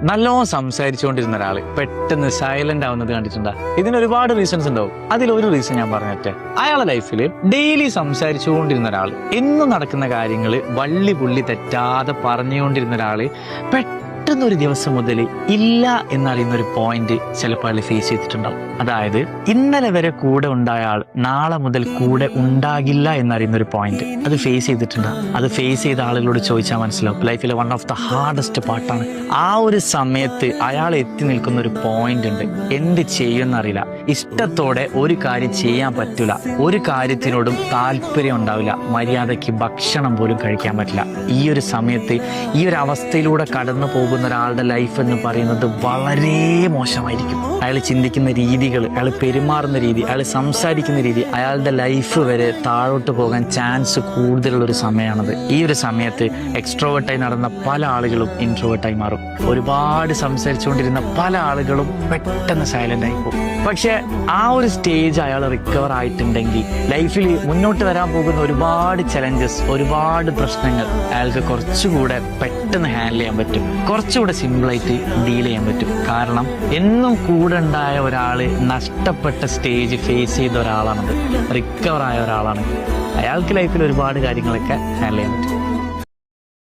നല്ലോണം സംസാരിച്ചുകൊണ്ടിരുന്ന ഒരാൾ പെട്ടെന്ന് സൈലന്റ് ആവുന്നത് കണ്ടിട്ടുണ്ടോ? ഇതിന് ഒരുപാട് റീസൺസ് ഉണ്ടാവും. അതിലൊരു റീസൺ ഞാൻ പറഞ്ഞിട്ട്, അയാളുടെ ലൈഫിൽ ഡെയിലി സംസാരിച്ചുകൊണ്ടിരുന്ന ഒരാൾ, എന്നും നടക്കുന്ന കാര്യങ്ങൾ വള്ളി പുള്ളി തെറ്റാതെ പറഞ്ഞുകൊണ്ടിരുന്ന ഒരാള് പെട്ടെന്നൊരു ദിവസം മുതൽ ഇല്ല എന്നറിയുന്ന ഒരു പോയിന്റ് ചിലപ്പോൾ അയാൾ ഫേസ് ചെയ്തിട്ടുണ്ടാവും. അതായത് ഇന്നലെ വരെ കൂടെ ഉണ്ടായ ആൾ നാളെ മുതൽ കൂടെ ഉണ്ടാകില്ല എന്നറിയുന്ന ഒരു പോയിന്റ് അത് ഫേസ് ചെയ്തിട്ടുണ്ടാവും. അത് ഫേസ് ചെയ്ത ആളുകളോട് ചോദിച്ചാൽ മനസ്സിലാവും. ലൈഫിലെ വൺ ഓഫ് ദ ഹാർഡസ്റ്റ് പാർട്ടാണ്. ആ ഒരു സമയത്ത് അയാൾ എത്തി നിൽക്കുന്ന ഒരു പോയിന്റ് ഉണ്ട്. എന്ത് ചെയ്യുമെന്നറിയില്ല, ഇഷ്ടത്തോടെ ഒരു കാര്യം ചെയ്യാൻ പറ്റില്ല, ഒരു കാര്യത്തിനോടും താല്പര്യം ഉണ്ടാവില്ല, മര്യാദയ്ക്ക് ഭക്ഷണം പോലും കഴിക്കാൻ പറ്റില്ല. ഈ ഒരു സമയത്ത് ഈ ഒരു അവസ്ഥയിലൂടെ കടന്നു പോകുന്ന ഒരാളുടെ ലൈഫ് എന്ന് പറയുന്നത് വളരെ മോശമായിരിക്കും. അയാൾ ചിന്തിക്കുന്ന രീതികൾ, അയാൾ പെരുമാറുന്ന രീതി, അയാൾ സംസാരിക്കുന്ന രീതി, അയാളുടെ ലൈഫ് വരെ താഴോട്ട് പോകാൻ ചാൻസ് കൂടുതലുള്ള ഒരു സമയമാണത്. ഈ ഒരു സമയത്ത് എക്സ്ട്രോവേർട്ടായി നടന്ന പല ആളുകളും ഇൻട്രോവേർട്ടായി മാറും. ഒരുപാട് സംസാരിച്ചുകൊണ്ടിരുന്ന പല ആളുകളും പെട്ടെന്ന് സൈലന്റ് ആയി പോകും. പക്ഷെ ആ ഒരു സ്റ്റേജ് അയാൾ റിക്കവർ ആയിട്ടുണ്ടെങ്കിൽ ലൈഫിൽ മുന്നോട്ട് വരാൻ പോകുന്ന ഒരുപാട് ചലഞ്ചസ്, ഒരുപാട് പ്രശ്നങ്ങൾ അയാൾക്ക് കുറച്ചുകൂടെ പെട്ടെന്ന് ഹാൻഡിൽ ചെയ്യാൻ പറ്റും, കുറച്ചുകൂടെ സിമ്പിളായിട്ട് ഡീൽ ചെയ്യാൻ പറ്റും. കാരണം എന്നും കൂടെ ഉണ്ടായ ഒരാള് നഷ്ടപ്പെട്ട സ്റ്റേജ് ഫേസ് ചെയ്ത ഒരാളാണത്, റിക്കവർ ആയ ഒരാളാണ്. അയാൾക്ക് ലൈഫിൽ ഒരുപാട് കാര്യങ്ങളൊക്കെ ഹാൻഡിൽ ചെയ്യാൻ പറ്റും.